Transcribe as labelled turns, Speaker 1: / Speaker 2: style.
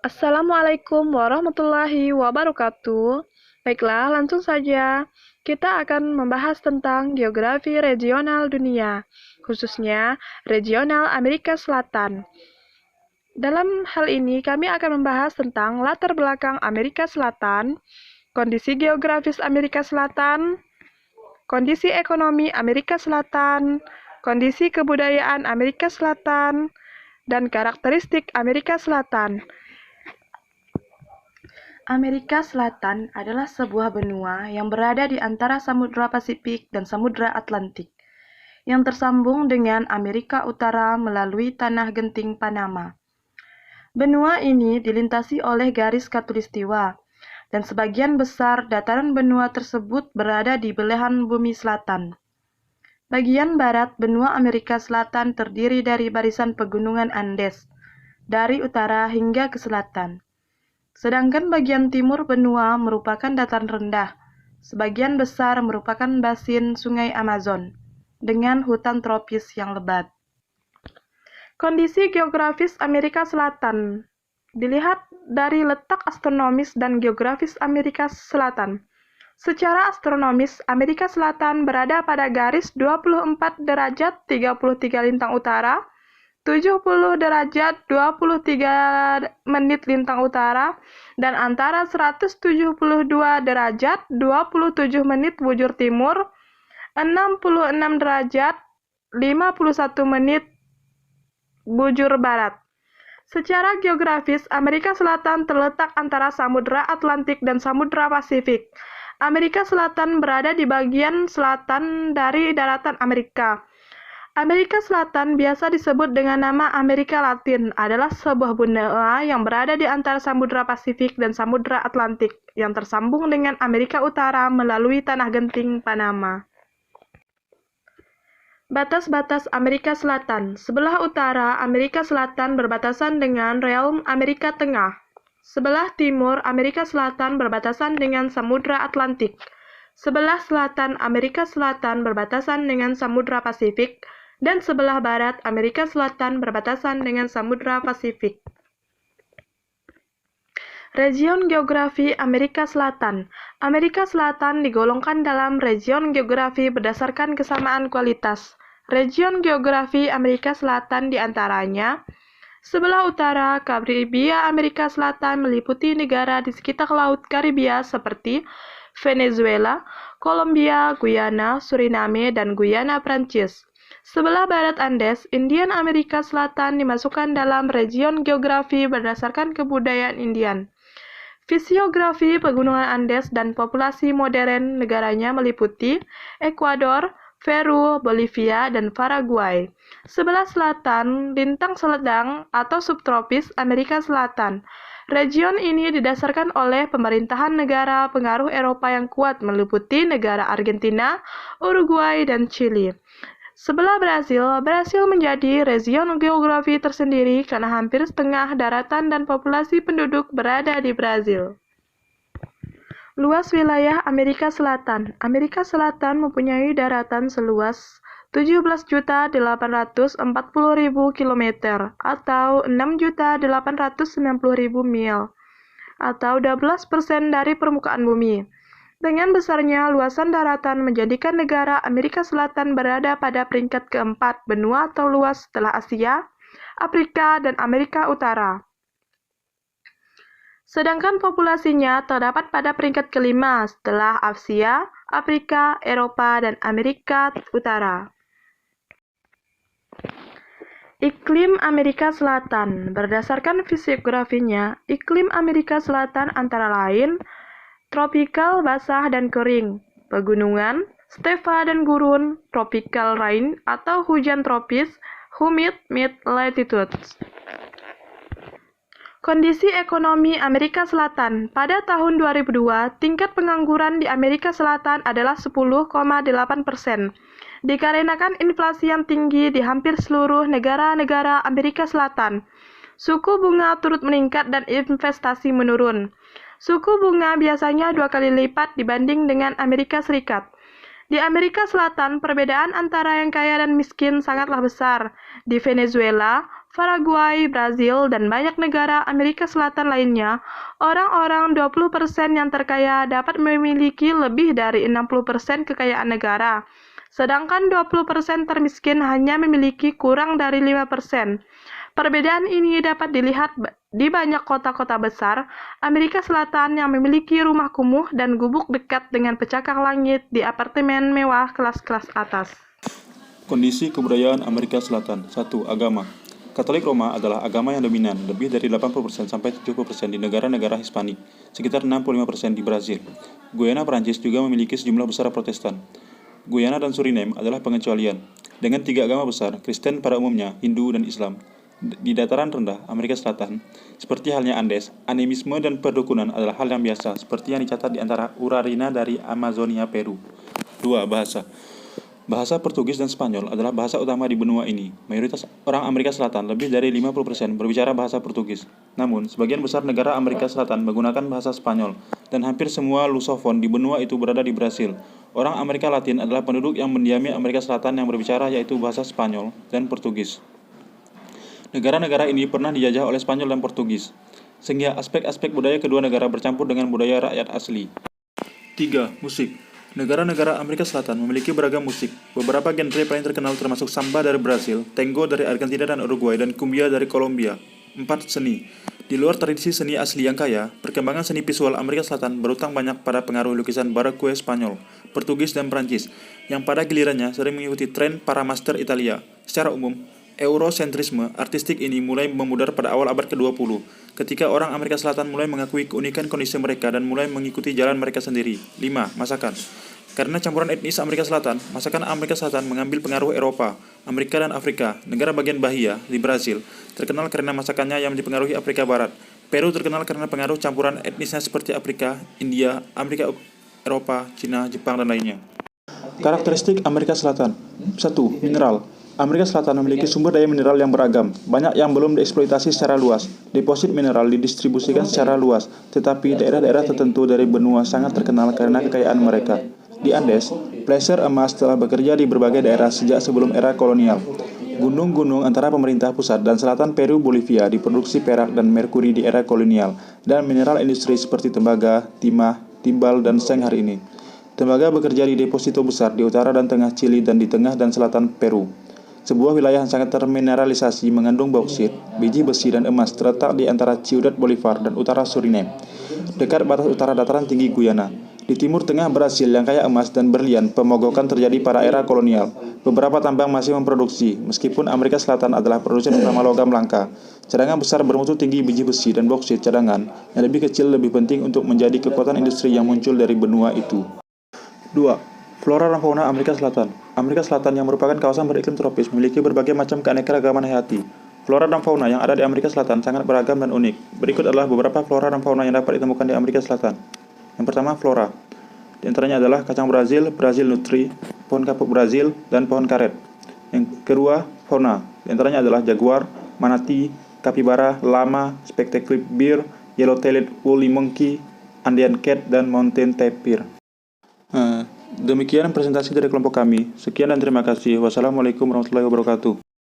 Speaker 1: Assalamualaikum warahmatullahi wabarakatuh. Baiklah, langsung saja. Kita akan membahas tentang geografi regional dunia, khususnya regional Amerika Selatan. Dalam hal ini, kami akan membahas tentang latar belakang Amerika Selatan, kondisi geografis Amerika Selatan, kondisi ekonomi Amerika Selatan, kondisi kebudayaan Amerika Selatan, dan karakteristik Amerika Selatan. Amerika Selatan adalah sebuah benua yang berada di antara Samudra Pasifik dan Samudra Atlantik, yang tersambung dengan Amerika Utara melalui Tanah Genting Panama. Benua ini dilintasi oleh garis khatulistiwa, dan sebagian besar dataran benua tersebut berada di belahan bumi selatan. Bagian barat benua Amerika Selatan terdiri dari barisan pegunungan Andes, dari utara hingga ke selatan. Sedangkan bagian timur benua merupakan dataran rendah, sebagian besar merupakan basin sungai Amazon, dengan hutan tropis yang lebat. Kondisi geografis Amerika Selatan dilihat dari letak astronomis dan geografis Amerika Selatan. Secara astronomis, Amerika Selatan berada pada garis 24 derajat 33 lintang utara, 70 derajat 23 menit lintang utara, dan antara 172 derajat 27 menit bujur timur, 66 derajat 51 menit bujur barat. Secara geografis, Amerika Selatan terletak antara Samudra Atlantik dan Samudra Pasifik. Amerika Selatan berada di bagian selatan dari daratan Amerika. Amerika Selatan biasa disebut dengan nama Amerika Latin, adalah sebuah benua yang berada di antara Samudra Pasifik dan Samudra Atlantik, yang tersambung dengan Amerika Utara melalui Tanah Genting Panama. Batas-batas Amerika Selatan. Sebelah utara, Amerika Selatan berbatasan dengan realm Amerika Tengah. Sebelah timur, Amerika Selatan berbatasan dengan Samudra Atlantik. Sebelah selatan, Amerika Selatan berbatasan dengan Samudra Pasifik. Dan sebelah barat, Amerika Selatan berbatasan dengan Samudra Pasifik. Region geografi Amerika Selatan. Amerika Selatan digolongkan dalam region geografi berdasarkan kesamaan kualitas. Region geografi Amerika Selatan diantaranya: sebelah utara, Karibia Amerika Selatan meliputi negara di sekitar Laut Karibia seperti Venezuela, Kolombia, Guyana, Suriname, dan Guyana Prancis. Sebelah barat Andes, Indian Amerika Selatan dimasukkan dalam region geografi berdasarkan kebudayaan Indian. Fisiografi pegunungan Andes dan populasi modern negaranya meliputi Ekuador, Peru, Bolivia, dan Paraguay. Sebelah selatan, lintang sedang atau subtropis Amerika Selatan. Region ini didasarkan oleh pemerintahan negara pengaruh Eropa yang kuat meliputi negara Argentina, Uruguay, dan Chili. Sebelah Brasil menjadi region geografi tersendiri karena hampir setengah daratan dan populasi penduduk berada di Brasil. Luas wilayah Amerika Selatan. Amerika Selatan mempunyai daratan seluas 17.840.000 km atau 6.890.000 mil atau 12% dari permukaan bumi. Dengan besarnya luasan daratan menjadikan negara Amerika Selatan berada pada peringkat keempat benua atau luas setelah Asia, Afrika, dan Amerika Utara. Sedangkan populasinya terdapat pada peringkat kelima setelah Asia, Afrika, Eropa, dan Amerika Utara. Iklim Amerika Selatan. Berdasarkan fisiografinya, iklim Amerika Selatan antara lain tropikal basah dan kering, pegunungan, stepa dan gurun, tropical rain atau hujan tropis, humid mid-latitudes. Kondisi ekonomi Amerika Selatan. Pada tahun 2002, tingkat pengangguran di Amerika Selatan adalah 10,8%. Dikarenakan inflasi yang tinggi di hampir seluruh negara-negara Amerika Selatan, suku bunga turut meningkat dan investasi menurun. Suku bunga biasanya 2 kali lipat dibanding dengan Amerika Serikat. Di Amerika Selatan, perbedaan antara yang kaya dan miskin sangatlah besar. Di Venezuela, Paraguay, Brazil, dan banyak negara Amerika Selatan lainnya, orang-orang 20% yang terkaya dapat memiliki lebih dari 60% kekayaan negara. Sedangkan 20% termiskin hanya memiliki kurang dari 5%. Perbedaan ini dapat dilihat di banyak kota-kota besar Amerika Selatan yang memiliki rumah kumuh dan gubuk dekat dengan pencakar langit di apartemen mewah kelas-kelas atas.
Speaker 2: Kondisi kebudayaan Amerika Selatan. 1. Agama. Katolik Roma adalah agama yang dominan, lebih dari 80% sampai 70% di negara-negara Hispanik, sekitar 65% di Brasil. Guyana Prancis juga memiliki sejumlah besar Protestan. Guyana dan Suriname adalah pengecualian, dengan 3 agama besar, Kristen pada umumnya, Hindu dan Islam. Di dataran rendah Amerika Selatan, seperti halnya Andes, animisme dan perdukunan adalah hal yang biasa, seperti yang dicatat di antara urarina dari Amazonia, Peru. 2. Bahasa. Bahasa Portugis dan Spanyol adalah bahasa utama di benua ini. Mayoritas orang Amerika Selatan, lebih dari 50%, berbicara bahasa Portugis. Namun, sebagian besar negara Amerika Selatan menggunakan bahasa Spanyol, dan hampir semua lusofon di benua itu berada di Brasil. Orang Amerika Latin adalah penduduk yang mendiami Amerika Selatan yang berbicara yaitu bahasa Spanyol dan Portugis. Negara-negara ini pernah dijajah oleh Spanyol dan Portugis, sehingga aspek-aspek budaya kedua negara bercampur dengan budaya rakyat asli. 3. Musik. Negara-negara Amerika Selatan memiliki beragam musik. Beberapa genre paling terkenal termasuk samba dari Brasil, tango dari Argentina dan Uruguay, dan cumbia dari Kolombia. 4. Seni. Di luar tradisi seni asli yang kaya, perkembangan seni visual Amerika Selatan berutang banyak pada pengaruh lukisan Baroque Spanyol, Portugis, dan Prancis, yang pada gilirannya sering mengikuti tren para master Italia. Secara umum, Eurosentrisme artistik ini mulai memudar pada awal abad ke-20, ketika orang Amerika Selatan mulai mengakui keunikan kondisi mereka dan mulai mengikuti jalan mereka sendiri. 5. Masakan. Karena campuran etnis Amerika Selatan, masakan Amerika Selatan mengambil pengaruh Eropa, Amerika, dan Afrika. Negara bagian Bahia, di Brasil, terkenal karena masakannya yang dipengaruhi Afrika Barat. Peru terkenal karena pengaruh campuran etnisnya seperti Afrika, India, Amerika, Eropa, Cina, Jepang, dan lainnya. Karakteristik Amerika Selatan. 1. Mineral. Amerika Selatan memiliki sumber daya mineral yang beragam, banyak yang belum dieksploitasi secara luas. Deposit mineral didistribusikan secara luas, tetapi daerah-daerah tertentu dari benua sangat terkenal karena kekayaan mereka. Di Andes, placer emas telah bekerja di berbagai daerah sejak sebelum era kolonial. Gunung-gunung antara pemerintah pusat dan selatan Peru Bolivia diproduksi perak dan merkuri di era kolonial, dan mineral industri seperti tembaga, timah, timbal, dan seng hari ini. Tembaga bekerja di deposito besar di utara dan tengah Chili dan di tengah dan selatan Peru. Sebuah wilayah yang sangat termineralisasi mengandung bauksit, biji besi, dan emas terletak di antara Ciudad Bolivar dan utara Suriname, dekat batas utara dataran tinggi Guyana. Di timur tengah Brasil yang kaya emas dan berlian, pemogokan terjadi pada era kolonial. Beberapa tambang masih memproduksi, meskipun Amerika Selatan adalah produsen utama logam langka. Cadangan besar bermutu tinggi biji besi dan bauksit cadangan yang lebih kecil lebih penting untuk menjadi kekuatan industri yang muncul dari benua itu. 2. Flora dan fauna Amerika Selatan. Amerika Selatan yang merupakan kawasan beriklim tropis memiliki berbagai macam keanekaragaman hayati. Flora dan fauna yang ada di Amerika Selatan sangat beragam dan unik. Berikut adalah beberapa flora dan fauna yang dapat ditemukan di Amerika Selatan. Yang pertama, flora. Di antaranya adalah kacang Brazil, Brazil nutri, pohon kapuk Brazil, dan pohon karet. Yang kedua, fauna. Di antaranya adalah jaguar, manatee, kapibara, lama, spectacled bear, yellow-tailed woolly monkey, Andean cat, dan mountain tapir. Demikian presentasi dari kelompok kami. Sekian dan terima kasih. Wassalamualaikum warahmatullahi wabarakatuh.